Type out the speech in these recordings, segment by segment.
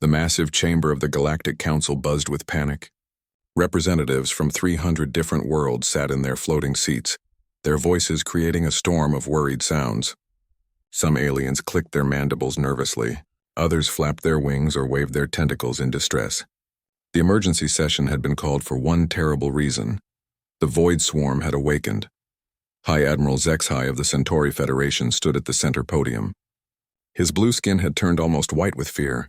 The massive chamber of the Galactic Council buzzed with panic. Representatives from 300 different worlds sat in their floating seats, their voices creating a storm of worried sounds. Some aliens clicked their mandibles nervously, others flapped their wings or waved their tentacles in distress. The emergency session had been called for one terrible reason. The Void Swarm had awakened. High Admiral HFY of the Centauri Federation stood at the center podium. His blue skin had turned almost white with fear.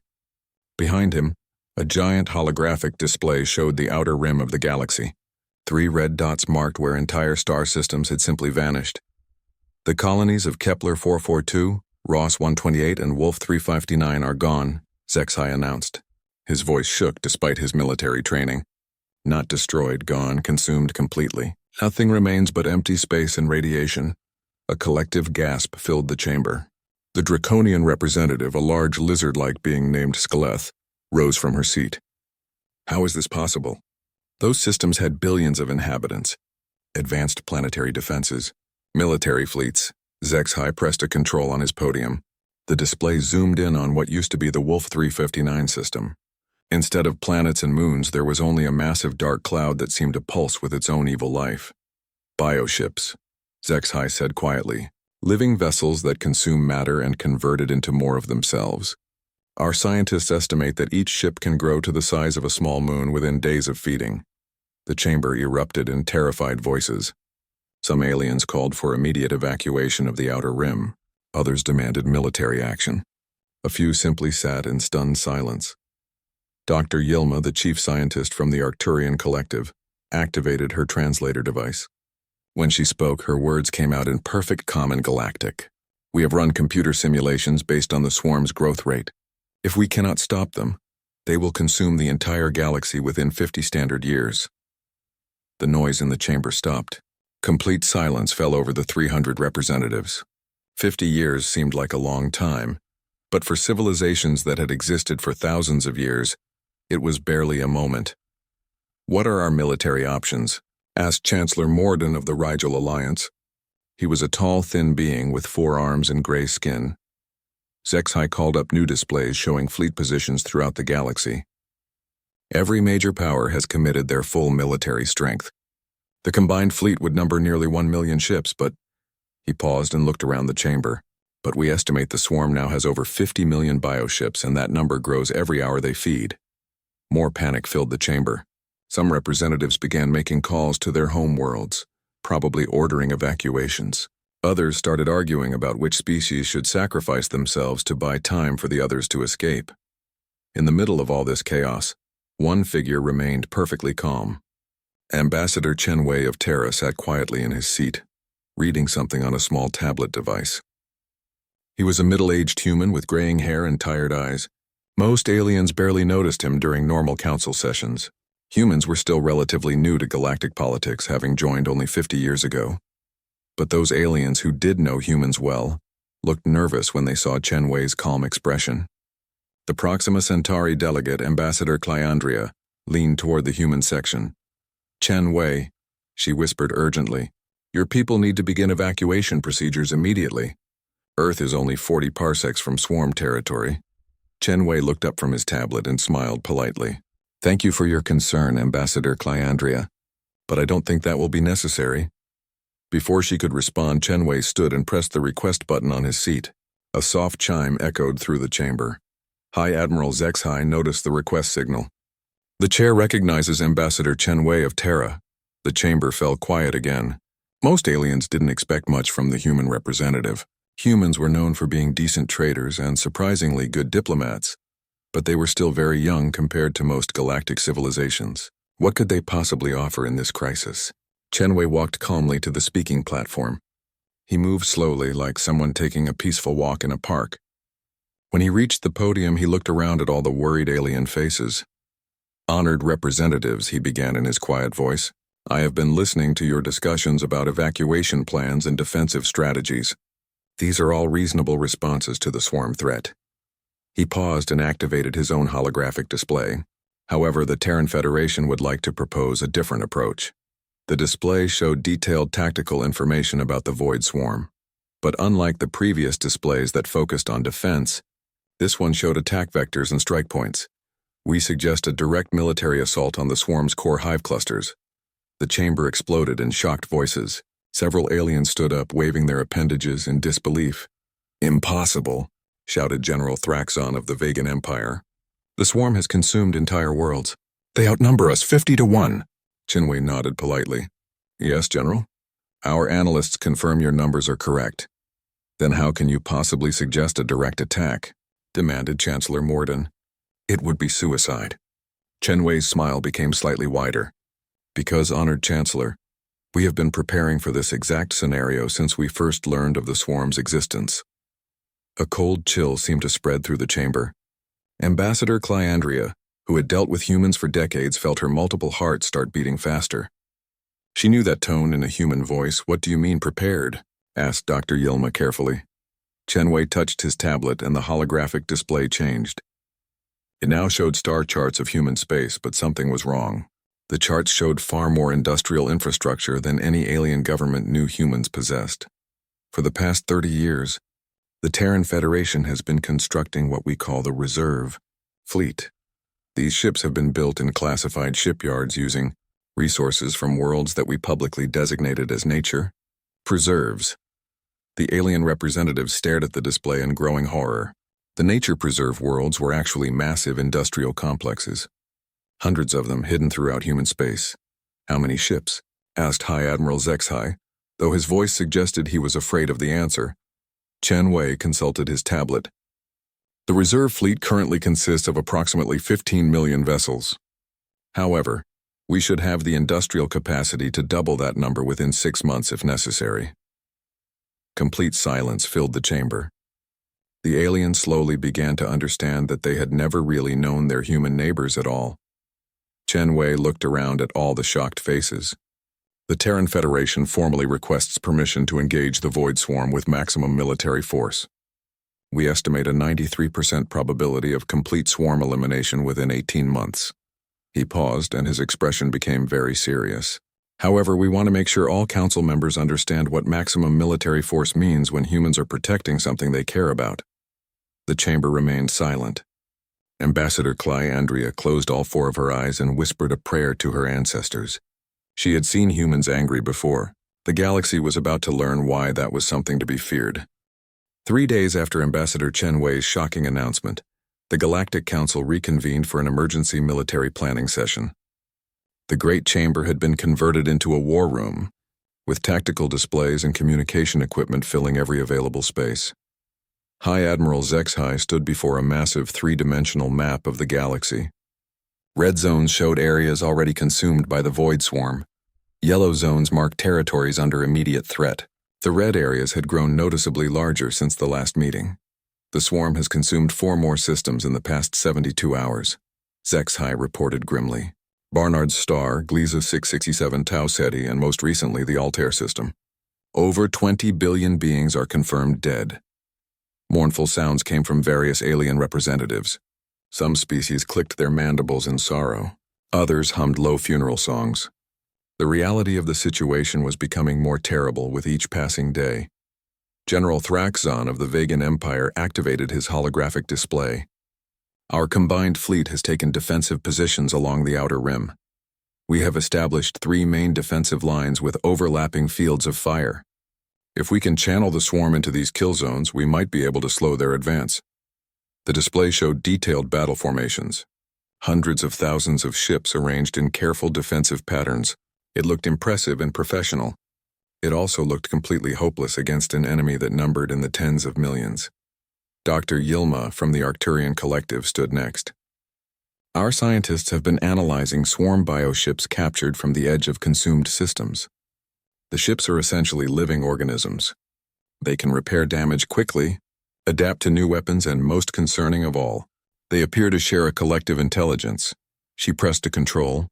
Behind him, a giant holographic display showed the outer rim of the galaxy. 3 red dots marked where entire star systems had simply vanished. The colonies of Kepler 442, Ross 128, and Wolf 359 are gone, HFY announced. His voice shook despite his military training. Not destroyed, gone, consumed completely. Nothing remains but empty space and radiation. A collective gasp filled the chamber. The draconian representative, a large lizard-like being named Skeleth, rose from her seat. How is this possible? Those systems had billions of inhabitants, advanced planetary defenses, military fleets. HFY pressed a control on his podium. The display zoomed in on what used to be the Wolf 359 system. Instead of planets and moons, there was only a massive dark cloud that seemed to pulse with its own evil life. Bioships, HFY said quietly, living vessels that consume matter and convert it into more of themselves. Our scientists estimate that each ship can grow to the size of a small moon within days of feeding. The chamber erupted in terrified voices. Some aliens called for immediate evacuation of the outer rim. Others demanded military action. A few simply sat in stunned silence. Dr. Yilma, the chief scientist from the Arcturian Collective, activated her translator device. When she spoke, her words came out in perfect common galactic. We have run computer simulations based on the swarm's growth rate. If we cannot stop them, they will consume the entire galaxy within 50 standard years. The noise in the chamber stopped. Complete silence fell over the 300 representatives. 50 years seemed like a long time, but for civilizations that had existed for thousands of years, it was barely a moment. What are our military options? Asked Chancellor Morden of the Rigel Alliance. He was a tall, thin being with 4 arms and gray skin. HFY called up new displays showing fleet positions throughout the galaxy. Every major power has committed their full military strength. The combined fleet would number nearly 1 million ships, but... He paused and looked around the chamber. But we estimate the swarm now has over 50 million bioships, and that number grows every hour they feed. More panic filled the chamber. Some representatives began making calls to their home worlds, probably ordering evacuations. Others started arguing about which species should sacrifice themselves to buy time for the others to escape. In the middle of all this chaos, one figure remained perfectly calm. Ambassador Chen Wei of Terra sat quietly in his seat, reading something on a small tablet device. He was a middle-aged human with graying hair and tired eyes. Most aliens barely noticed him during normal council sessions. Humans were still relatively new to galactic politics, having joined only 50 years ago. But those aliens who did know humans well looked nervous when they saw Chen Wei's calm expression. The Proxima Centauri delegate, Ambassador Clyandria, leaned toward the human section. Chen Wei, she whispered urgently, your people need to begin evacuation procedures immediately. Earth is only 40 parsecs from swarm territory. Chen Wei looked up from his tablet and smiled politely. Thank you for your concern, Ambassador Clyandria, but I don't think that will be necessary. Before she could respond, Chen Wei stood and pressed the request button on his seat. A soft chime echoed through the chamber. High Admiral HFY noticed the request signal. The chair recognizes Ambassador Chen Wei of Terra. The chamber fell quiet again. Most aliens didn't expect much from the human representative. Humans were known for being decent traders and surprisingly good diplomats, but they were still very young compared to most galactic civilizations. What could they possibly offer in this crisis? Chen Wei walked calmly to the speaking platform. He moved slowly, like someone taking a peaceful walk in a park. When he reached the podium, he looked around at all the worried alien faces. Honored representatives, he began in his quiet voice. I have been listening to your discussions about evacuation plans and defensive strategies. These are all reasonable responses to the swarm threat. He paused and activated his own holographic display. However, the Terran Federation would like to propose a different approach. The display showed detailed tactical information about the Void Swarm. But unlike the previous displays that focused on defense, This one showed attack vectors and strike points. We suggest a direct military assault on the swarm's core hive clusters. The chamber exploded in shocked voices. Several aliens stood up, waving their appendages in disbelief. Impossible, shouted General Thraxon of the Vegan Empire. The swarm has consumed entire worlds. They outnumber us 50-1. Chinwei nodded politely. Yes, General. Our analysts confirm your numbers are correct. Then how can you possibly suggest a direct attack? Demanded Chancellor Morden. It would be suicide. Chenwei's smile became slightly wider. Because, Honored Chancellor, we have been preparing for this exact scenario since we first learned of the swarm's existence. A cold chill seemed to spread through the chamber. Ambassador Clyandria, who had dealt with humans for decades, felt her multiple hearts start beating faster. She knew that tone in a human voice. What do you mean prepared? Asked Dr. Yilma carefully. Chenwei touched his tablet and the holographic display changed. It now showed star charts of human space, but something was wrong. The charts showed far more industrial infrastructure than any alien government knew humans possessed. For the past 30 years, the Terran Federation has been constructing what we call the Reserve Fleet. These ships have been built in classified shipyards using resources from worlds that we publicly designated as nature preserves. The alien representatives stared at the display in growing horror. The nature preserve worlds were actually massive industrial complexes. Hundreds of them hidden throughout human space. How many ships? Asked High Admiral Zexhai, though his voice suggested he was afraid of the answer. Chen Wei consulted his tablet. The reserve fleet currently consists of approximately 15 million vessels. However, we should have the industrial capacity to double that number within 6 months if necessary. Complete silence filled the chamber. The aliens slowly began to understand that they had never really known their human neighbors at all. Chen Wei looked around at all the shocked faces. The Terran Federation formally requests permission to engage the Void Swarm with maximum military force. We estimate a 93% probability of complete swarm elimination within 18 months. He paused, and his expression became very serious. However, we want to make sure all council members understand what maximum military force means when humans are protecting something they care about. The chamber remained silent. Ambassador Clyandria closed all 4 of her eyes and whispered a prayer to her ancestors. She had seen humans angry before. The galaxy was about to learn why that was something to be feared. 3 days after Ambassador Chen Wei's shocking announcement, the Galactic Council reconvened for an emergency military planning session. The Great Chamber had been converted into a war room, with tactical displays and communication equipment filling every available space. High Admiral Zexhai stood before a massive 3-dimensional map of the galaxy. Red zones showed areas already consumed by the Void Swarm. Yellow zones marked territories under immediate threat. The red areas had grown noticeably larger since the last meeting. The swarm has consumed 4 more systems in the past 72 hours. Zexhai reported grimly. Barnard's star, Gliese 667 Tau Ceti, and most recently the Altair system. Over 20 billion beings are confirmed dead. Mournful sounds came from various alien representatives. Some species clicked their mandibles in sorrow. Others hummed low funeral songs. The reality of the situation was becoming more terrible with each passing day. General Thraxon of the Vegan Empire activated his holographic display. Our combined fleet has taken defensive positions along the outer rim. We have established 3 main defensive lines with overlapping fields of fire. If we can channel the swarm into these kill zones, we might be able to slow their advance. The display showed detailed battle formations. Hundreds of thousands of ships arranged in careful defensive patterns. It looked impressive and professional. It also looked completely hopeless against an enemy that numbered in the tens of millions. Dr. Yilma from the Arcturian Collective stood next. Our scientists have been analyzing swarm bioships captured from the edge of consumed systems. The ships are essentially living organisms. They can repair damage quickly, adapt to new weapons, and most concerning of all, they appear to share a collective intelligence. She pressed a control,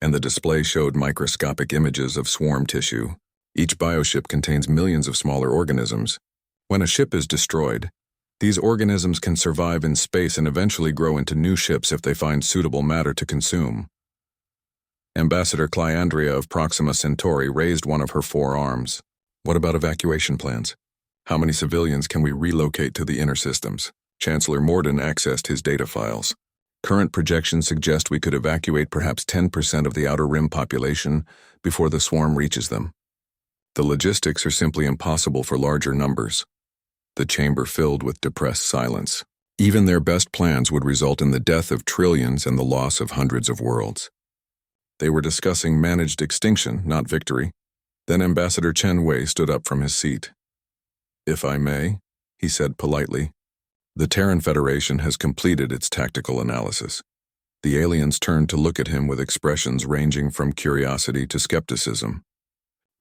and the display showed microscopic images of swarm tissue. Each bioship contains millions of smaller organisms. When a ship is destroyed, these organisms can survive in space and eventually grow into new ships if they find suitable matter to consume. Ambassador Clyandria of Proxima Centauri raised one of her 4 arms. What about evacuation plans? How many civilians can we relocate to the inner systems? Chancellor Morden accessed his data files. Current projections suggest we could evacuate perhaps 10% of the Outer Rim population before the swarm reaches them. The logistics are simply impossible for larger numbers. The chamber filled with depressed silence. Even their best plans would result in the death of trillions and the loss of hundreds of worlds. They were discussing managed extinction, not victory. Then Ambassador Chen Wei stood up from his seat. "If I may," he said politely, "the Terran Federation has completed its tactical analysis." The aliens turned to look at him with expressions ranging from curiosity to skepticism.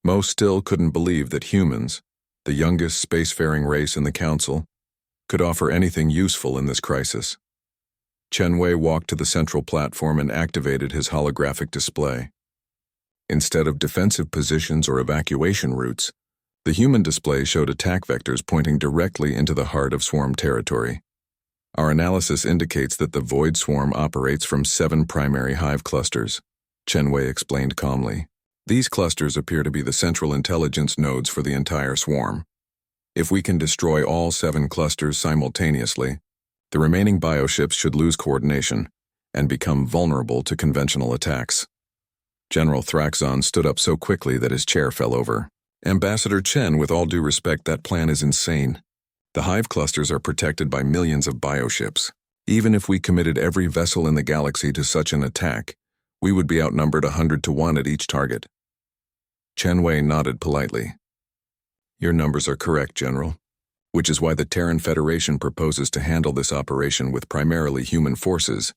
Most still couldn't believe that humans, the youngest spacefaring race in the Council, could offer anything useful in this crisis. Chen Wei walked to the central platform and activated his holographic display. Instead of defensive positions or evacuation routes, the human display showed attack vectors pointing directly into the heart of swarm territory. Our analysis indicates that the Void Swarm operates from 7 primary hive clusters, Chen Wei explained calmly. These clusters appear to be the central intelligence nodes for the entire swarm. If we can destroy all 7 clusters simultaneously, the remaining bioships should lose coordination and become vulnerable to conventional attacks. General Thraxon stood up so quickly that his chair fell over. "Ambassador Chen, with all due respect, that plan is insane. The hive clusters are protected by millions of bioships. Even if we committed every vessel in the galaxy to such an attack, we would be outnumbered 100 to 1 at each target." Chen Wei nodded politely. "Your numbers are correct, General, which is why the Terran Federation proposes to handle this operation with primarily human forces."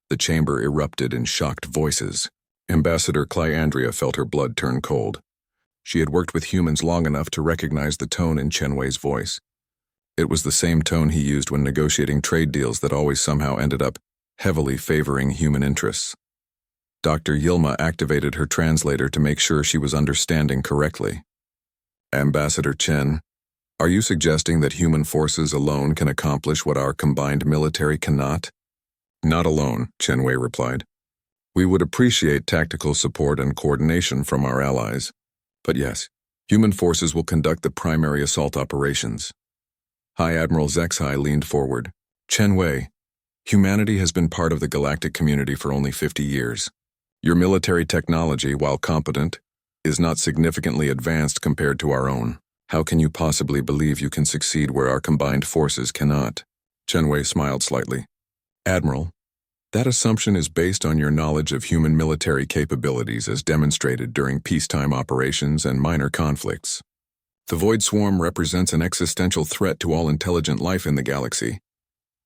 The chamber erupted in shocked voices. Ambassador Clyandria felt her blood turn cold. She had worked with humans long enough to recognize the tone in Chen Wei's voice. It was the same tone he used when negotiating trade deals that always somehow ended up heavily favoring human interests. Dr. Yilma activated her translator to make sure she was understanding correctly. "Ambassador Chen, are you suggesting that human forces alone can accomplish what our combined military cannot?" "Not alone," Chen Wei replied. "We would appreciate tactical support and coordination from our allies. But yes, human forces will conduct the primary assault operations." High Admiral Zexai leaned forward. "Chen Wei, humanity has been part of the galactic community for only 50 years. Your military technology, while competent, is not significantly advanced compared to our own. How can you possibly believe you can succeed where our combined forces cannot?" Chen Wei smiled slightly. "Admiral, that assumption is based on your knowledge of human military capabilities as demonstrated during peacetime operations and minor conflicts. The Void Swarm represents an existential threat to all intelligent life in the galaxy."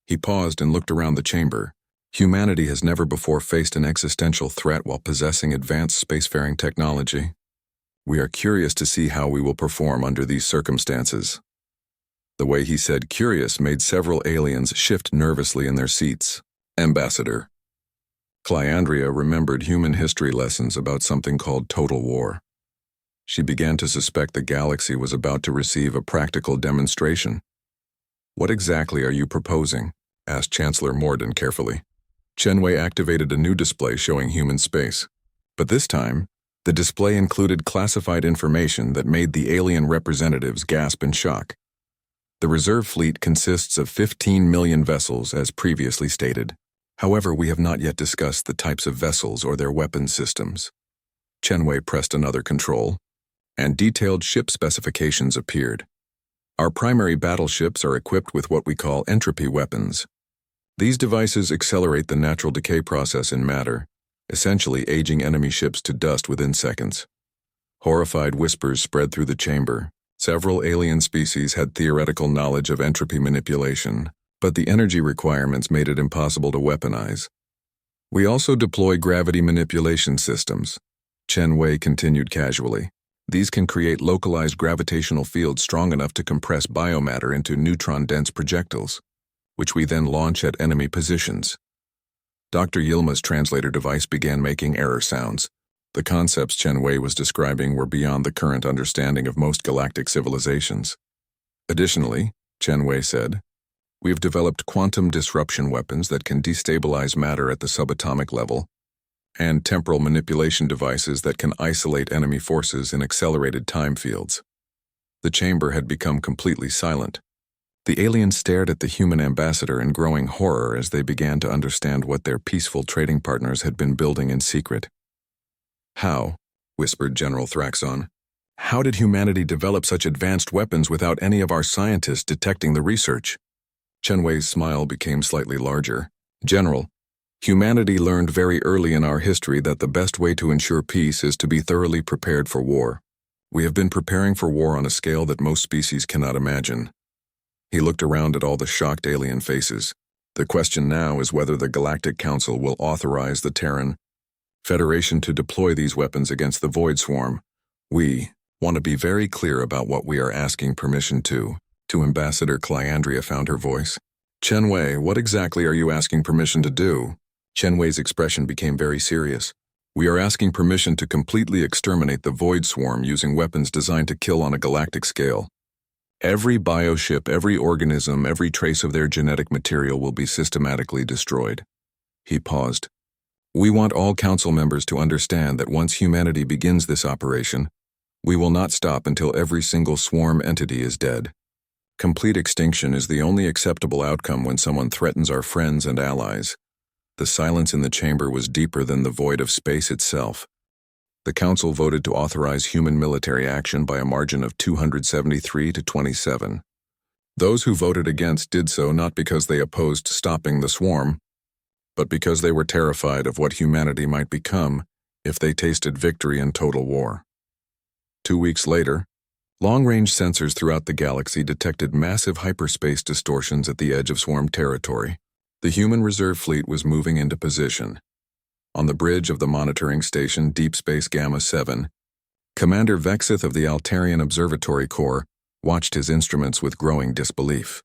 He paused and looked around the chamber. Humanity has never before faced an existential threat while possessing advanced spacefaring technology. We are curious to see how we will perform under these circumstances. The way he said curious made several aliens shift nervously in their seats. "Ambassador." Clyandria remembered human history lessons about something called total war. She began to suspect the galaxy was about to receive a practical demonstration. "What exactly are you proposing?" asked Chancellor Morden carefully. Chen Wei activated a new display showing human space. But this time, the display included classified information that made the alien representatives gasp in shock. The reserve fleet consists of 15 million vessels, as previously stated. However, we have not yet discussed the types of vessels or their weapon systems. Chen Wei pressed another control, and detailed ship specifications appeared. Our primary battleships are equipped with what we call entropy weapons. These devices accelerate the natural decay process in matter, essentially aging enemy ships to dust within seconds. Horrified whispers spread through the chamber. Several alien species had theoretical knowledge of entropy manipulation, but the energy requirements made it impossible to weaponize. "We also deploy gravity manipulation systems," Chen Wei continued casually. "These can create localized gravitational fields strong enough to compress biomatter into neutron-dense projectiles, which we then launch at enemy positions." Dr. Yilma's translator device began making error sounds. The concepts Chen Wei was describing were beyond the current understanding of most galactic civilizations. Additionally, Chen Wei said, "We've developed quantum disruption weapons that can destabilize matter at the subatomic level, and temporal manipulation devices that can isolate enemy forces in accelerated time fields." The chamber had become completely silent. The aliens stared at the human ambassador in growing horror as they began to understand what their peaceful trading partners had been building in secret. "How?" whispered General Thraxon. "How did humanity develop such advanced weapons without any of our scientists detecting the research?" Chen Wei's smile became slightly larger. "General, humanity learned very early in our history that the best way to ensure peace is to be thoroughly prepared for war. We have been preparing for war on a scale that most species cannot imagine." He looked around at all the shocked alien faces. "The question now is whether the Galactic Council will authorize the Terran Federation to deploy these weapons against the Void Swarm. We want to be very clear about what we are asking permission to." Ambassador Clyandria found her voice. "Chen Wei, what exactly are you asking permission to do?" Chen Wei's expression became very serious. "We are asking permission to completely exterminate the Void Swarm using weapons designed to kill on a galactic scale. Every bioship, every organism, every trace of their genetic material will be systematically destroyed." He paused. "We want all council members to understand that once humanity begins this operation, we will not stop until every single swarm entity is dead. Complete extinction is the only acceptable outcome when someone threatens our friends and allies." The silence in the chamber was deeper than the void of space itself. The council voted to authorize human military action by a margin of 273 to 27. Those who voted against did so not because they opposed stopping the swarm, but because they were terrified of what humanity might become if they tasted victory in total war. 2 weeks later, long-range sensors throughout the galaxy detected massive hyperspace distortions at the edge of swarm territory. The human reserve fleet was moving into position. On the bridge of the monitoring station Deep Space Gamma 7, Commander Vexith of the Altarian Observatory Corps watched his instruments with growing disbelief.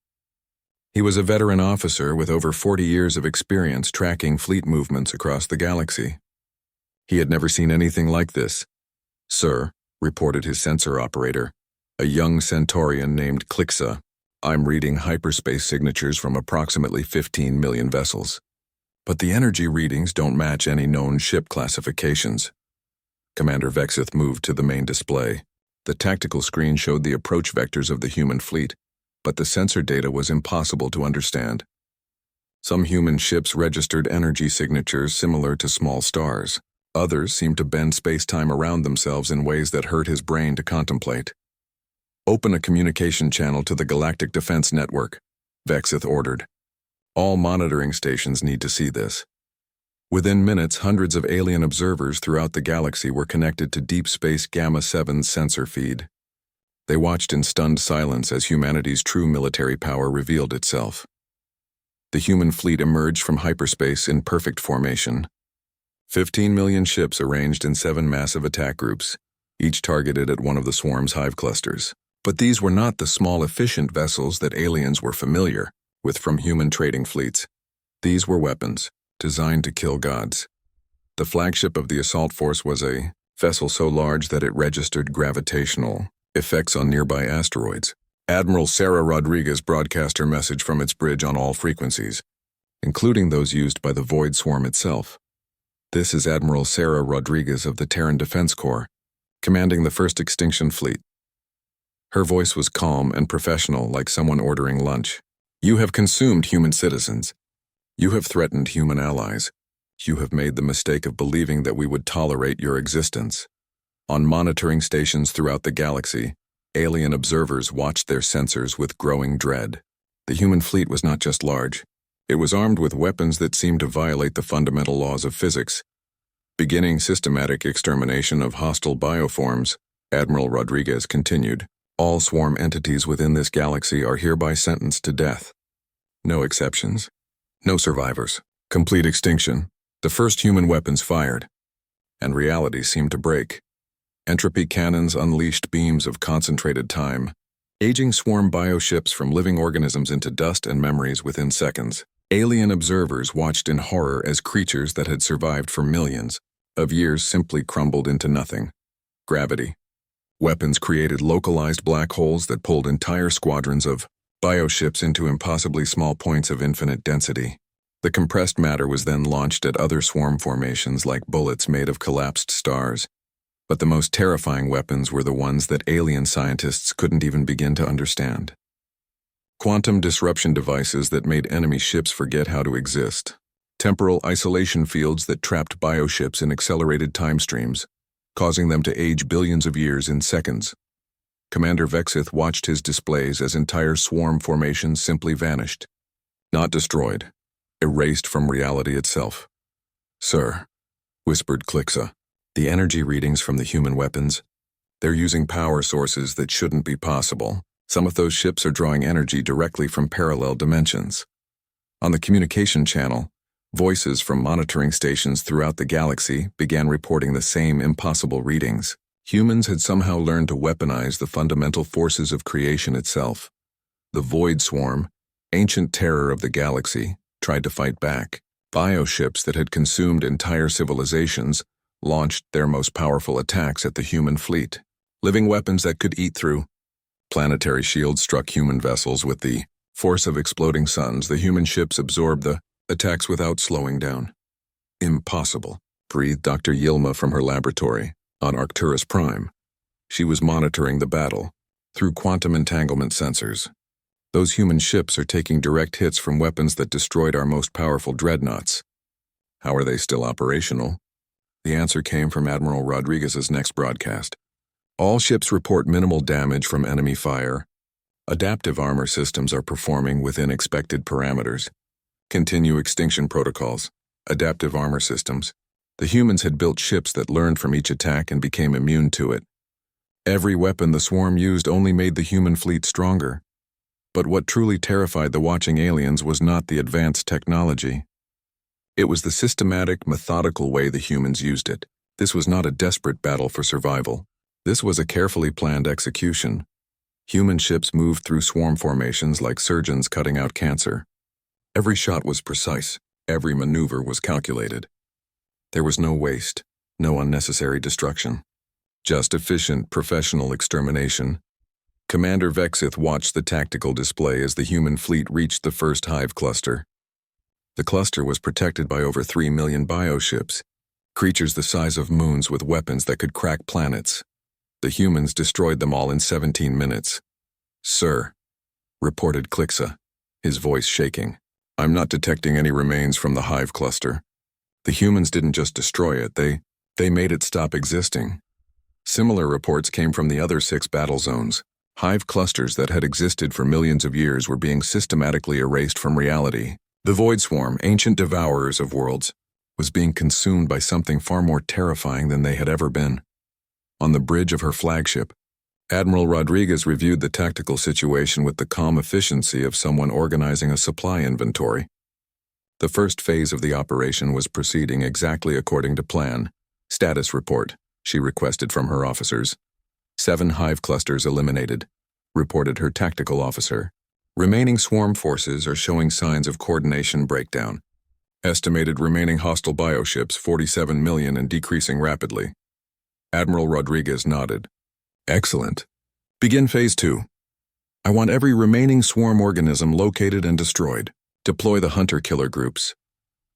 He was a veteran officer with over 40 years of experience tracking fleet movements across the galaxy. He had never seen anything like this. "Sir," reported his sensor operator, a young Centaurian named Clixa, "I'm reading hyperspace signatures from approximately 15 million vessels. But the energy readings don't match any known ship classifications." Commander Vexith moved to the main display. The tactical screen showed the approach vectors of the human fleet, but the sensor data was impossible to understand. Some human ships registered energy signatures similar to small stars. Others seemed to bend space-time around themselves in ways that hurt his brain to contemplate. "Open a communication channel to the Galactic Defense Network," Vexith ordered. "All monitoring stations need to see this." Within minutes, hundreds of alien observers throughout the galaxy were connected to Deep Space Gamma 7's sensor feed. They watched in stunned silence as humanity's true military power revealed itself. The human fleet emerged from hyperspace in perfect formation. 15 million ships arranged in 7 massive attack groups, each targeted at one of the swarm's hive clusters. But these were not the small, efficient vessels that aliens were familiar with from human trading fleets. These were weapons, designed to kill gods. The flagship of the assault force was a vessel so large that it registered gravitational effects on nearby asteroids. Admiral Sarah Rodriguez broadcast her message from its bridge on all frequencies, including those used by the Void Swarm itself. "This is Admiral Sarah Rodriguez of the Terran Defense Corps, commanding the First Extinction Fleet." Her voice was calm and professional, like someone ordering lunch. "You have consumed human citizens. You have threatened human allies. You have made the mistake of believing that we would tolerate your existence." On monitoring stations throughout the galaxy, alien observers watched their sensors with growing dread. The human fleet was not just large. It was armed with weapons that seemed to violate the fundamental laws of physics. Beginning systematic extermination of hostile bioforms, Admiral Rodriguez continued, "All swarm entities within this galaxy are hereby sentenced to death. No exceptions. No survivors. Complete extinction. The first human weapons fired." And reality seemed to break. Entropy cannons unleashed beams of concentrated time, aging swarm bioships from living organisms into dust and memories within seconds. Alien observers watched in horror as creatures that had survived for millions of years simply crumbled into nothing. Gravity. Weapons created localized black holes that pulled entire squadrons of bioships into impossibly small points of infinite density. The compressed matter was then launched at other swarm formations like bullets made of collapsed stars. But the most terrifying weapons were the ones that alien scientists couldn't even begin to understand. Quantum disruption devices that made enemy ships forget how to exist. Temporal isolation fields that trapped bioships in accelerated time streams, causing them to age billions of years in seconds. Commander Vexith watched his displays as entire swarm formations simply vanished. Not destroyed, erased from reality itself. "Sir," whispered Clixa, "the energy readings from the human weapons, they're using power sources that shouldn't be possible. Some of those ships are drawing energy directly from parallel dimensions." On the communication channel, voices from monitoring stations throughout the galaxy began reporting the same impossible readings. Humans had somehow learned to weaponize the fundamental forces of creation itself. The Void Swarm, ancient terror of the galaxy, tried to fight back. Bioships that had consumed entire civilizations launched their most powerful attacks at the human fleet. Living weapons that could eat through. Planetary shields struck human vessels with the force of exploding suns. The human ships absorbed the attacks without slowing down. "Impossible," breathed Dr. Yilma from her laboratory on Arcturus Prime. She was monitoring the battle through quantum entanglement sensors. "Those human ships are taking direct hits from weapons that destroyed our most powerful dreadnoughts. How are they still operational?" The answer came from Admiral Rodriguez's next broadcast. "All ships report minimal damage from enemy fire. Adaptive armor systems are performing within expected parameters. Continue extinction protocols. Adaptive armor systems. The humans had built ships that learned from each attack and became immune to it. Every weapon the swarm used only made the human fleet stronger. But what truly terrified the watching aliens was not the advanced technology. It was the systematic, methodical way the humans used it. This was not a desperate battle for survival. This was a carefully planned execution. Human ships moved through swarm formations like surgeons cutting out cancer. Every shot was precise. Every maneuver was calculated. There was no waste, no unnecessary destruction. Just efficient, professional extermination. Commander Vexith watched the tactical display as the human fleet reached the first hive cluster. The cluster was protected by over 3 million bioships, creatures the size of moons with weapons that could crack planets. The humans destroyed them all in 17 minutes. "Sir," reported Clixa, his voice shaking, "I'm not detecting any remains from the hive cluster. The humans didn't just destroy it, they made it stop existing." Similar reports came from the other 6 battle zones. Hive clusters that had existed for millions of years were being systematically erased from reality. The Void Swarm, ancient devourers of worlds, was being consumed by something far more terrifying than they had ever been. On the bridge of her flagship, Admiral Rodriguez reviewed the tactical situation with the calm efficiency of someone organizing a supply inventory. The first phase of the operation was proceeding exactly according to plan. "Status report," she requested from her officers. 7 hive clusters eliminated, reported her tactical officer. "Remaining swarm forces are showing signs of coordination breakdown. Estimated remaining hostile bioships 47 million and decreasing rapidly." Admiral Rodriguez nodded. "Excellent. Begin Phase 2. I want every remaining swarm organism located and destroyed. Deploy the hunter-killer groups."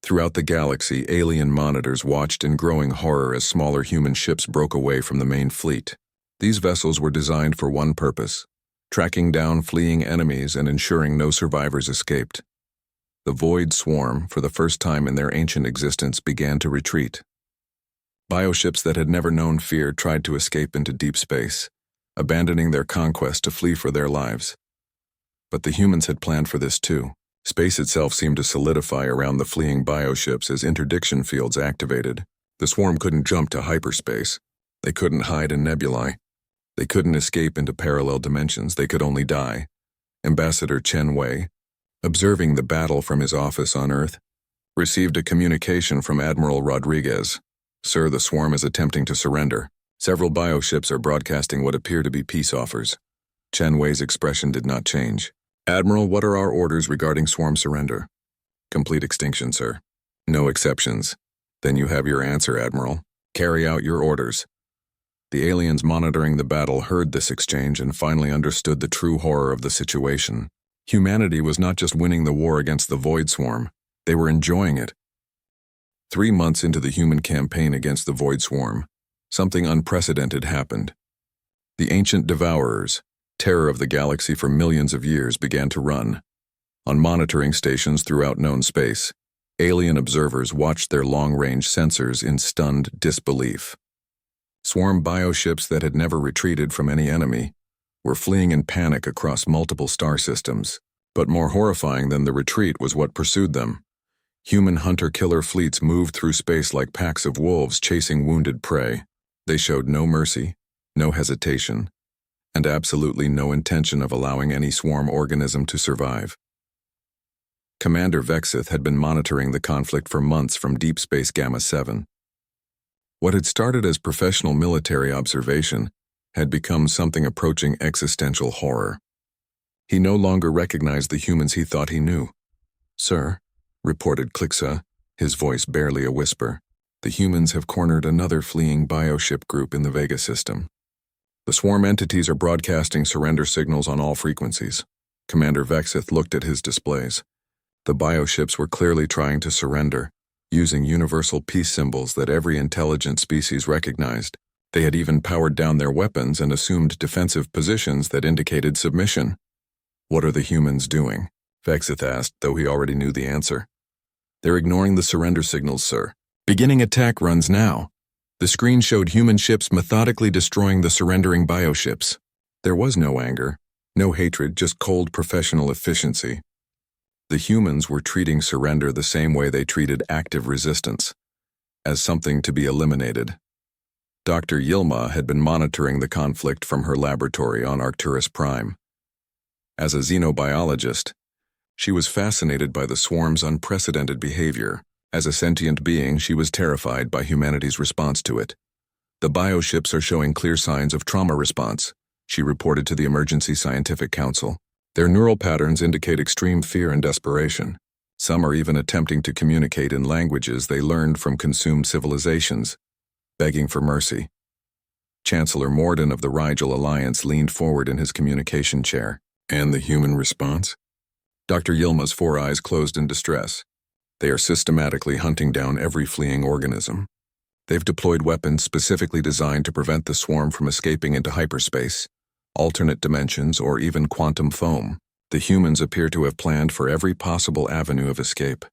Throughout the galaxy, alien monitors watched in growing horror as smaller human ships broke away from the main fleet. These vessels were designed for one purpose: tracking down fleeing enemies and ensuring no survivors escaped. The Void Swarm, for the first time in their ancient existence, began to retreat. Bioships that had never known fear tried to escape into deep space, abandoning their conquest to flee for their lives. But the humans had planned for this too. Space itself seemed to solidify around the fleeing bioships as interdiction fields activated. The swarm couldn't jump to hyperspace. They couldn't hide in nebulae. They couldn't escape into parallel dimensions. They could only die. Ambassador Chen Wei, observing the battle from his office on Earth, received a communication from Admiral Rodriguez. "Sir, the swarm is attempting to surrender. Several bioships are broadcasting what appear to be peace offers." Chen Wei's expression did not change. "Admiral, what are our orders regarding swarm surrender?" "Complete extinction, sir." "No exceptions." "Then you have your answer, Admiral. Carry out your orders." The aliens monitoring the battle heard this exchange and finally understood the true horror of the situation. Humanity was not just winning the war against the Void Swarm, they were enjoying it. 3 months into the human campaign against the Void Swarm, something unprecedented happened. The ancient devourers, Terror of the galaxy for millions of years began to run. On monitoring stations throughout known space, alien observers watched their long-range sensors in stunned disbelief. Swarm bioships that had never retreated from any enemy were fleeing in panic across multiple star systems. But more horrifying than the retreat was what pursued them. Human hunter-killer fleets moved through space like packs of wolves chasing wounded prey. They showed no mercy, no hesitation, and absolutely no intention of allowing any swarm organism to survive. Commander Vexith had been monitoring the conflict for months from Deep Space Gamma 7. What had started as professional military observation had become something approaching existential horror. He no longer recognized the humans he thought he knew. "Sir," reported Klixa, his voice barely a whisper, "the humans have cornered another fleeing bioship group in the Vega system. The swarm entities are broadcasting surrender signals on all frequencies." Commander Vexith looked at his displays. The bioships were clearly trying to surrender, using universal peace symbols that every intelligent species recognized. They had even powered down their weapons and assumed defensive positions that indicated submission. "What are the humans doing?" Vexith asked, though he already knew the answer. "They're ignoring the surrender signals, sir. Beginning attack runs now." The screen showed human ships methodically destroying the surrendering bioships. There was no anger, no hatred, just cold professional efficiency. The humans were treating surrender the same way they treated active resistance, as something to be eliminated. Dr. Yilma had been monitoring the conflict from her laboratory on Arcturus Prime. As a xenobiologist, she was fascinated by the swarm's unprecedented behavior. As a sentient being, she was terrified by humanity's response to it. "The bioships are showing clear signs of trauma response," she reported to the Emergency Scientific Council. "Their neural patterns indicate extreme fear and desperation. Some are even attempting to communicate in languages they learned from consumed civilizations, begging for mercy." Chancellor Morden of the Rigel Alliance leaned forward in his communication chair. "And the human response?" Dr. Yilma's four eyes closed in distress. "They are systematically hunting down every fleeing organism. They've deployed weapons specifically designed to prevent the swarm from escaping into hyperspace, alternate dimensions, or even quantum foam. The humans appear to have planned for every possible avenue of escape."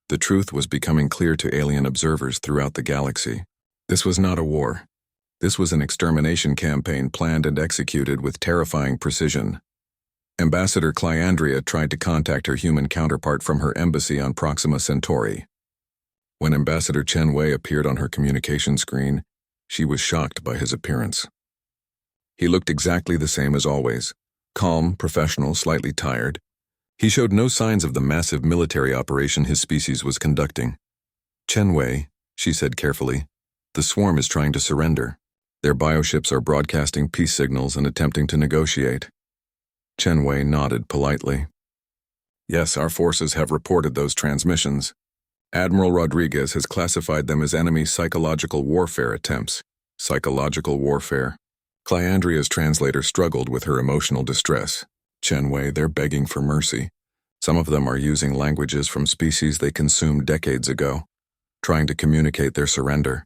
The truth was becoming clear to alien observers throughout the galaxy. This was not a war. This was an extermination campaign planned and executed with terrifying precision. Ambassador Clyandria tried to contact her human counterpart from her embassy on Proxima Centauri. When Ambassador Chen Wei appeared on her communication screen, she was shocked by his appearance. He looked exactly the same as always, calm, professional, slightly tired. He showed no signs of the massive military operation his species was conducting. "Chen Wei," she said carefully, "the swarm is trying to surrender. Their bioships are broadcasting peace signals and attempting to negotiate." Chen Wei nodded politely. "Yes, our forces have reported those transmissions. Admiral Rodriguez has classified them as enemy psychological warfare attempts." Psychological warfare. Clyandria's translator struggled with her emotional distress. "Chen Wei, they're begging for mercy. Some of them are using languages from species they consumed decades ago, trying to communicate their surrender."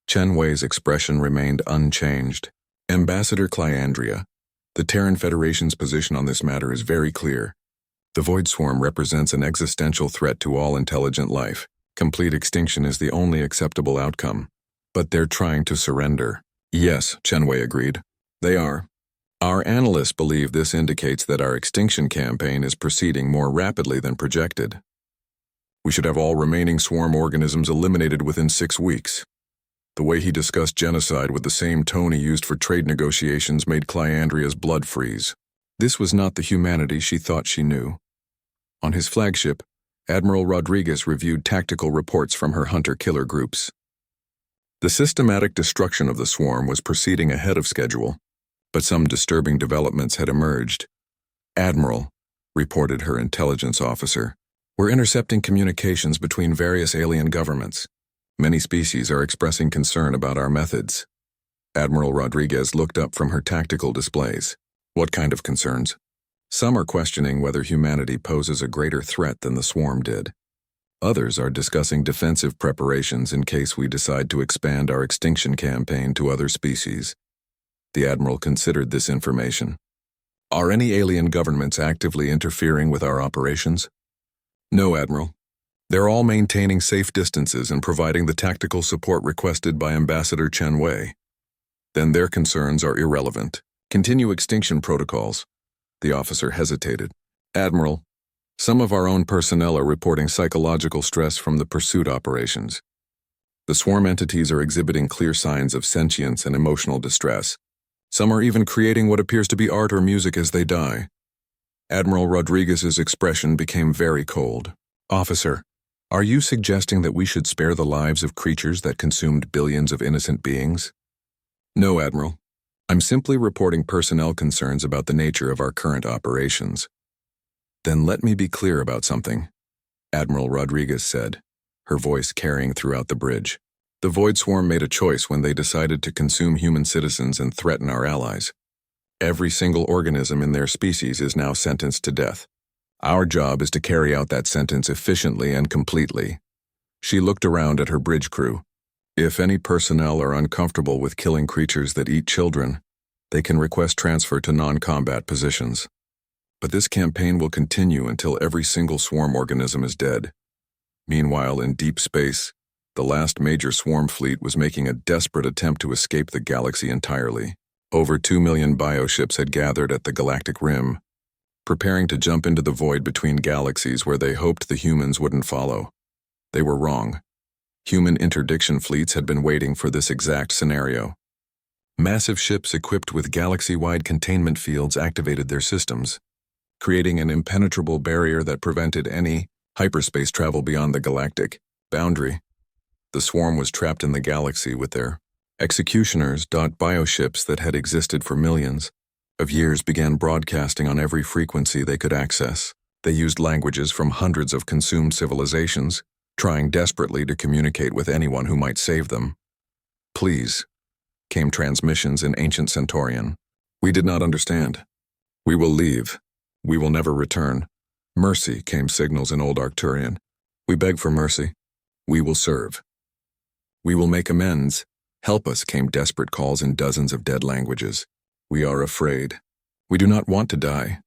Chen Wei's expression remained unchanged. "Ambassador Clyandria, the Terran Federation's position on this matter is very clear. The Void Swarm represents an existential threat to all intelligent life. Complete extinction is the only acceptable outcome. But they're trying to surrender." "Yes," Chen Wei agreed. "They are. Our analysts believe this indicates that our extinction campaign is proceeding more rapidly than projected. We should have all remaining swarm organisms eliminated within 6 weeks." The way he discussed genocide with the same tone he used for trade negotiations made Clyandria's blood freeze. This was not the humanity she thought she knew. On his flagship, Admiral Rodriguez reviewed tactical reports from her hunter-killer groups. The systematic destruction of the swarm was proceeding ahead of schedule, but some disturbing developments had emerged. "Admiral," reported her intelligence officer, "we're intercepting communications between various alien governments. Many species are expressing concern about our methods." Admiral Rodriguez looked up from her tactical displays. "What kind of concerns?" "Some are questioning whether humanity poses a greater threat than the swarm did. Others are discussing defensive preparations in case we decide to expand our extinction campaign to other species." The Admiral considered this information. Are any alien governments actively interfering with our operations? No, Admiral. They're all maintaining safe distances and providing the tactical support requested by Ambassador Chen Wei. Then their concerns are irrelevant. Continue extinction protocols. The officer hesitated. Admiral, some of our own personnel are reporting psychological stress from the pursuit operations. The swarm entities are exhibiting clear signs of sentience and emotional distress. Some are even creating what appears to be art or music as they die. Admiral Rodriguez's expression became very cold. Officer, are you suggesting that we should spare the lives of creatures that consumed billions of innocent beings? No, Admiral. I'm simply reporting personnel concerns about the nature of our current operations. Then let me be clear about something, Admiral Rodriguez said, her voice carrying throughout the bridge. The Void Swarm made a choice when they decided to consume human citizens and threaten our allies. Every single organism in their species is now sentenced to death. Our job is to carry out that sentence efficiently and completely. She looked around at her bridge crew. If any personnel are uncomfortable with killing creatures that eat children, they can request transfer to non-combat positions. But this campaign will continue until every single swarm organism is dead. Meanwhile, in deep space, the last major swarm fleet was making a desperate attempt to escape the galaxy entirely. Over 2 million bioships had gathered at the galactic rim, preparing to jump into the void between galaxies where they hoped the humans wouldn't follow. They were wrong. Human interdiction fleets had been waiting for this exact scenario. Massive ships equipped with galaxy-wide containment fields activated their systems, creating an impenetrable barrier that prevented any hyperspace travel beyond the galactic boundary. The swarm was trapped in the galaxy with their executioners. Bioships that had existed for millions of years began broadcasting on every frequency they could access. They used languages from hundreds of consumed civilizations, trying desperately to communicate with anyone who might save them. Please, came transmissions in ancient Centaurian. We did not understand. We will leave. We will never return. Mercy, came signals in Old Arcturian. We beg for mercy. We will serve. We will make amends. Help us, came desperate calls in dozens of dead languages. We are afraid. We do not want to die.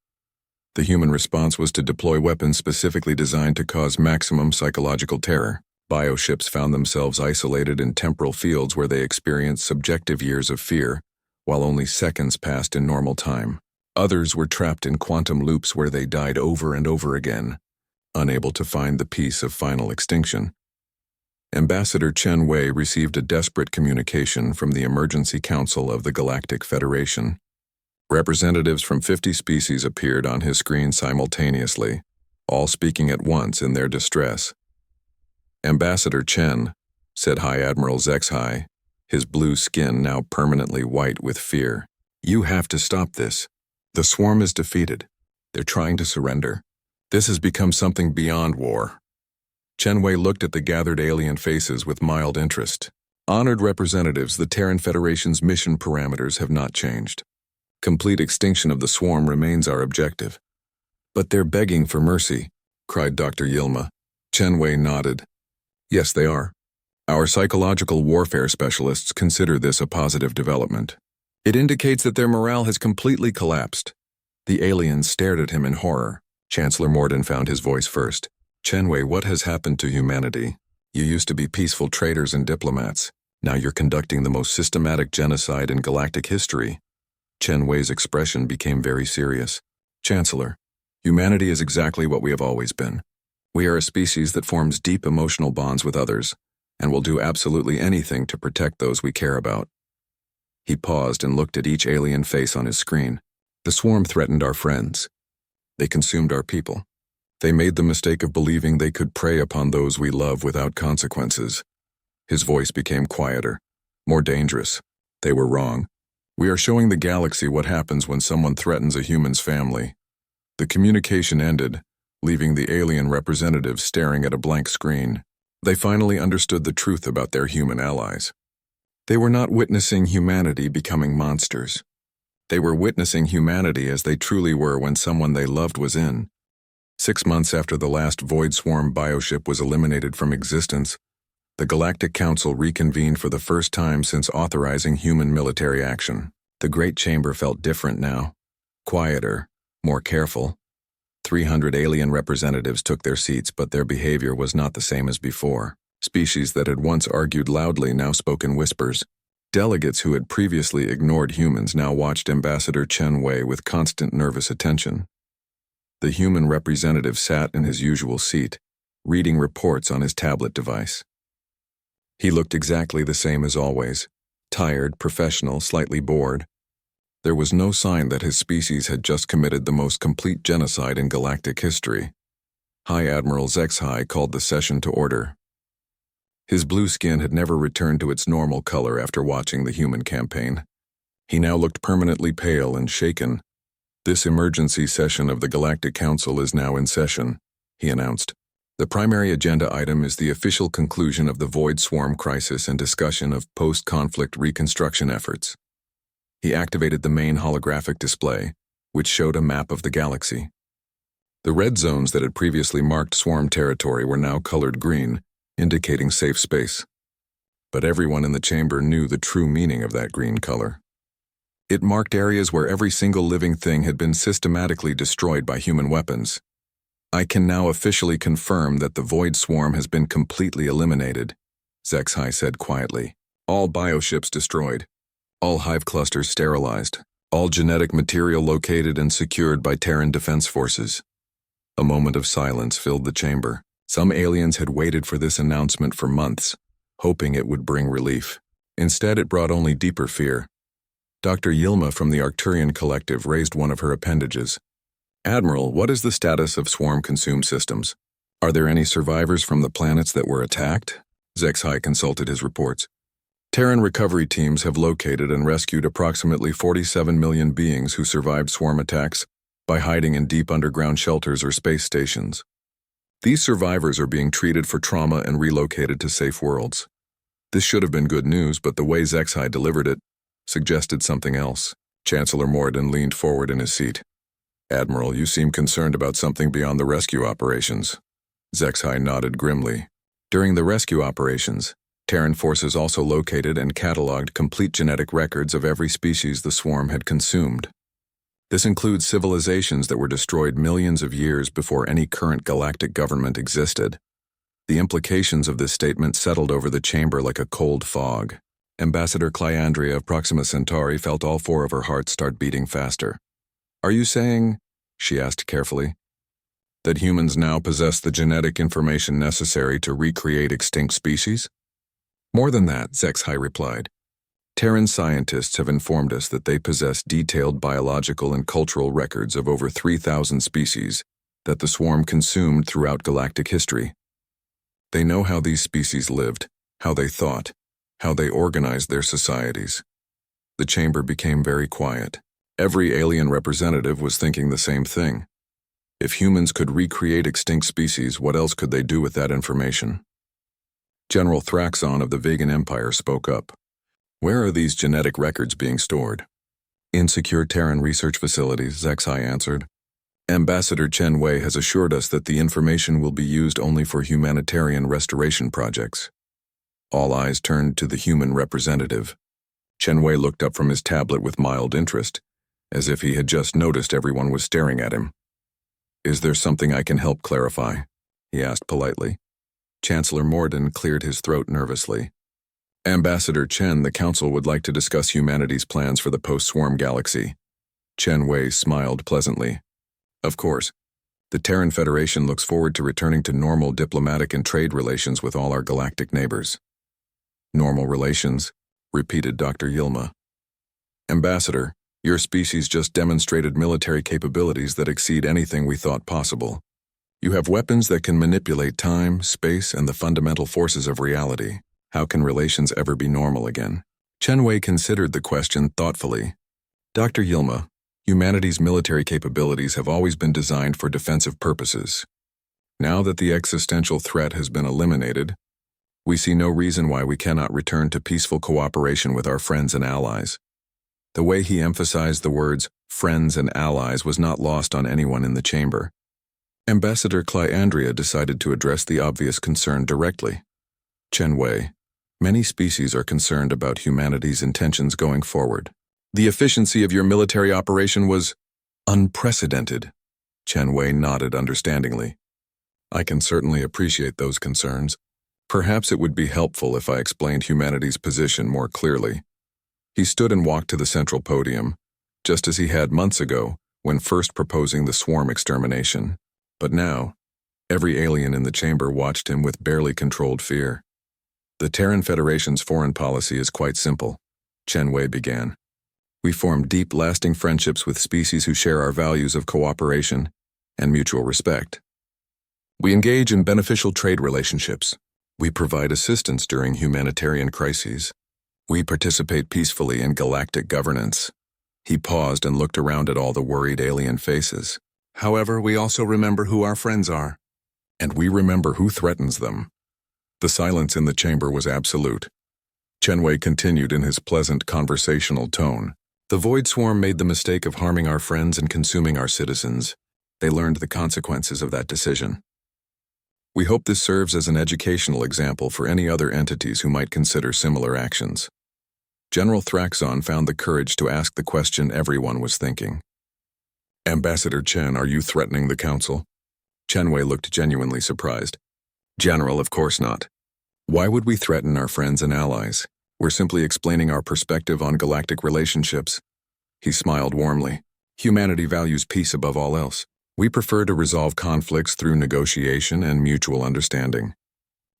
The human response was to deploy weapons specifically designed to cause maximum psychological terror. Bioships found themselves isolated in temporal fields where they experienced subjective years of fear, while only seconds passed in normal time. Others were trapped in quantum loops where they died over and over again, unable to find the peace of final extinction. Ambassador Chen Wei received a desperate communication from the Emergency Council of the Galactic Federation. Representatives from 50 species appeared on his screen simultaneously, all speaking at once in their distress. Ambassador Chen, said High Admiral Zexhai, his blue skin now permanently white with fear. You have to stop this. The swarm is defeated. They're trying to surrender. This has become something beyond war. Chen Wei looked at the gathered alien faces with mild interest. Honored representatives, the Terran Federation's mission parameters have not changed. Complete extinction of the swarm remains our objective. But they're begging for mercy, cried Dr. Yilma. Chen Wei nodded. Yes, they are. Our psychological warfare specialists consider this a positive development. It indicates that their morale has completely collapsed. The aliens stared at him in horror. Chancellor Morden found his voice first. Chen Wei, what has happened to humanity? You used to be peaceful traders and diplomats. Now you're conducting the most systematic genocide in galactic history. Chen Wei's expression became very serious. Chancellor, humanity is exactly what we have always been. We are a species that forms deep emotional bonds with others, and will do absolutely anything to protect those we care about. He paused and looked at each alien face on his screen. The swarm threatened our friends. They consumed our people. They made the mistake of believing they could prey upon those we love without consequences. His voice became quieter, more dangerous. They were wrong. We are showing the galaxy what happens when someone threatens a human's family. The communication ended, leaving the alien representatives staring at a blank screen. They finally understood the truth about their human allies. They were not witnessing humanity becoming monsters. They were witnessing humanity as they truly were when someone they loved was in. 6 months after the last Void Swarm bioship was eliminated from existence, the Galactic Council reconvened for the first time since authorizing human military action. The Great Chamber felt different now. Quieter, more careful. 300 alien representatives took their seats, but their behavior was not the same as before. Species that had once argued loudly now spoke in whispers. Delegates who had previously ignored humans now watched Ambassador Chen Wei with constant nervous attention. The human representative sat in his usual seat, reading reports on his tablet device. He looked exactly the same as always, tired, professional, slightly bored. There was no sign that his species had just committed the most complete genocide in galactic history. High Admiral Zexhai called the session to order. His blue skin had never returned to its normal color after watching the human campaign. He now looked permanently pale and shaken. "This emergency session of the Galactic Council is now in session," he announced. "The primary agenda item is the official conclusion of the Void Swarm crisis and discussion of post-conflict reconstruction efforts." He activated the main holographic display, which showed a map of the galaxy. The red zones that had previously marked swarm territory were now colored green, indicating safe space. But everyone in the chamber knew the true meaning of that green color. It marked areas where every single living thing had been systematically destroyed by human weapons. "I can now officially confirm that the Void Swarm has been completely eliminated," Zexhai said quietly. "All bioships destroyed. All hive clusters sterilized. All genetic material located and secured by Terran defense forces." A moment of silence filled the chamber. Some aliens had waited for this announcement for months, hoping it would bring relief. Instead, it brought only deeper fear. Dr. Yilma from the Arcturian Collective raised one of her appendages. "Admiral, what is the status of swarm-consumed systems? Are there any survivors from the planets that were attacked?" Zexhai consulted his reports. "Terran recovery teams have located and rescued approximately 47 million beings who survived swarm attacks by hiding in deep underground shelters or space stations. These survivors are being treated for trauma and relocated to safe worlds." This should have been good news, but the way Zexhai delivered it suggested something else. Chancellor Morden leaned forward in his seat. "Admiral, you seem concerned about something beyond the rescue operations." Zexhai nodded grimly. "During the rescue operations, Terran forces also located and cataloged complete genetic records of every species the swarm had consumed. This includes civilizations that were destroyed millions of years before any current galactic government existed." The implications of this statement settled over the chamber like a cold fog. Ambassador Clyandria of Proxima Centauri felt all four of her hearts start beating faster. "Are you saying," she asked carefully, "that humans now possess the genetic information necessary to recreate extinct species?" "More than that," Zexhai replied. "Terran scientists have informed us that they possess detailed biological and cultural records of over 3,000 species that the swarm consumed throughout galactic history. They know how these species lived, how they thought, how they organized their societies." The chamber became very quiet. Every alien representative was thinking the same thing. If humans could recreate extinct species, what else could they do with that information? General Thraxon of the Vegan Empire spoke up. "Where are these genetic records being stored?" "In secure Terran research facilities," Zexhai answered. "Ambassador Chen Wei has assured us that the information will be used only for humanitarian restoration projects." All eyes turned to the human representative. Chen Wei looked up from his tablet with mild interest, as if he had just noticed everyone was staring at him. "Is there something I can help clarify?" he asked politely. Chancellor Morden cleared his throat nervously. "Ambassador Chen, the Council would like to discuss humanity's plans for the post-swarm galaxy." Chen Wei smiled pleasantly. "Of course. The Terran Federation looks forward to returning to normal diplomatic and trade relations with all our galactic neighbors." "Normal relations," repeated Dr. Yilma. "Ambassador, your species just demonstrated military capabilities that exceed anything we thought possible. You have weapons that can manipulate time, space, and the fundamental forces of reality. How can relations ever be normal again?" Chen Wei considered the question thoughtfully. "Dr. Yilma, humanity's military capabilities have always been designed for defensive purposes. Now that the existential threat has been eliminated, we see no reason why we cannot return to peaceful cooperation with our friends and allies." The way he emphasized the words "friends and allies" was not lost on anyone in the chamber. Ambassador Clyandria decided to address the obvious concern directly. "Chen Wei, many species are concerned about humanity's intentions going forward. The efficiency of your military operation was Unprecedented. Chen Wei nodded understandingly. I can certainly appreciate those concerns. Perhaps it would be helpful if I explained humanity's position more clearly. He stood and walked to the central podium, just as he had months ago when first proposing the swarm extermination. But now, every alien in the chamber watched him with barely controlled fear. The Terran Federation's foreign policy is quite simple, Chen Wei began. We form deep, lasting friendships with species who share our values of cooperation and mutual respect. We engage in beneficial trade relationships. We provide assistance during humanitarian crises. We participate peacefully in galactic governance. He paused and looked around at all the worried alien faces. However, we also remember who our friends are. And we remember who threatens them. The silence in the chamber was absolute. Chen Wei continued in his pleasant conversational tone. The Void Swarm made the mistake of harming our friends and consuming our citizens. They learned the consequences of that decision. We hope this serves as an educational example for any other entities who might consider similar actions. General Thraxon found the courage to ask the question everyone was thinking. Ambassador Chen, are you threatening the Council? Chen Wei looked genuinely surprised. General, of course not. Why would we threaten our friends and allies? We're simply explaining our perspective on galactic relationships. He smiled warmly. Humanity values peace above all else. We prefer to resolve conflicts through negotiation and mutual understanding.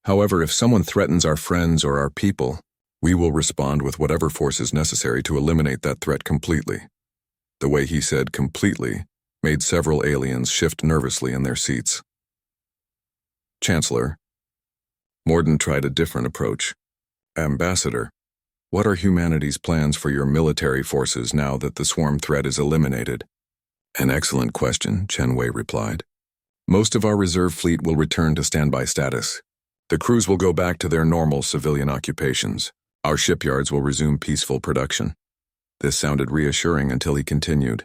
However, if someone threatens our friends or our people, we will respond with whatever force is necessary to eliminate that threat completely. The way he said completely made several aliens shift nervously in their seats. Chancellor. Morden tried a different approach. Ambassador, what are humanity's plans for your military forces now that the swarm threat is eliminated? An excellent question, Chen Wei replied. Most of our reserve fleet will return to standby status. The crews will go back to their normal civilian occupations. Our shipyards will resume peaceful production. This sounded reassuring until he continued.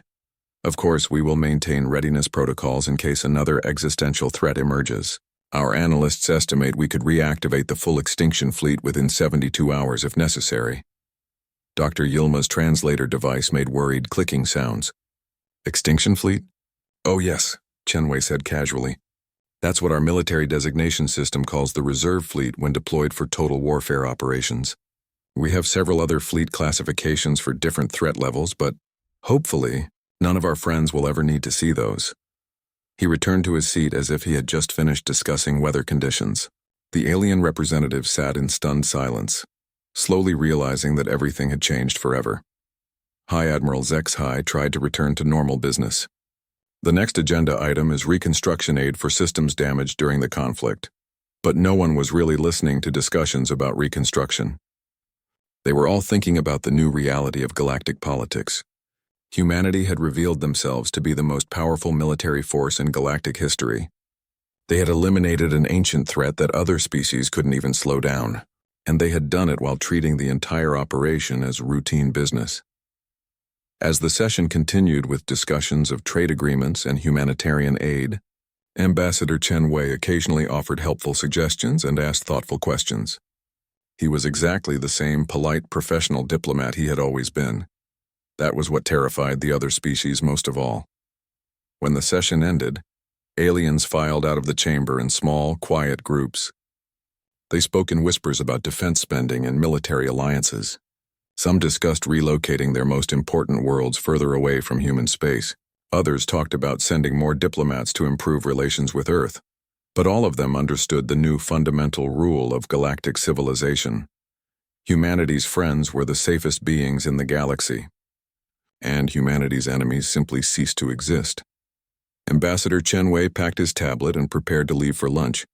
Of course, we will maintain readiness protocols in case another existential threat emerges. Our analysts estimate we could reactivate the full extinction fleet within 72 hours if necessary. Dr. Yilma's translator device made worried clicking sounds. Extinction fleet? Oh yes, Chen Wei said casually. That's what our military designation system calls the reserve fleet when deployed for total warfare operations. We have several other fleet classifications for different threat levels, but hopefully, none of our friends will ever need to see those. He returned to his seat as if he had just finished discussing weather conditions. The alien representative sat in stunned silence, slowly realizing that everything had changed forever. High Admiral Zexhai tried to return to normal business. The next agenda item is reconstruction aid for systems damaged during the conflict. But no one was really listening to discussions about reconstruction. They were all thinking about the new reality of galactic politics. Humanity had revealed themselves to be the most powerful military force in galactic history. They had eliminated an ancient threat that other species couldn't even slow down, and they had done it while treating the entire operation as routine business. As the session continued with discussions of trade agreements and humanitarian aid, Ambassador Chen Wei occasionally offered helpful suggestions and asked thoughtful questions. He was exactly the same polite, professional diplomat he had always been. That was what terrified the other species most of all. When the session ended, aliens filed out of the chamber in small, quiet groups. They spoke in whispers about defense spending and military alliances. Some discussed relocating their most important worlds further away from human space. Others talked about sending more diplomats to improve relations with Earth. But all of them understood the new fundamental rule of galactic civilization. Humanity's friends were the safest beings in the galaxy, and humanity's enemies simply ceased to exist. Ambassador Chen Wei packed his tablet and prepared to leave for lunch.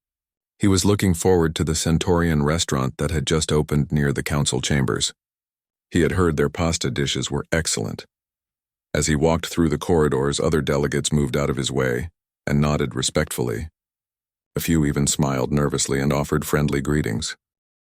He was looking forward to the Centaurian restaurant that had just opened near the council chambers. He had heard their pasta dishes were excellent. As he walked through the corridors, other delegates moved out of his way and nodded respectfully. A few even smiled nervously and offered friendly greetings.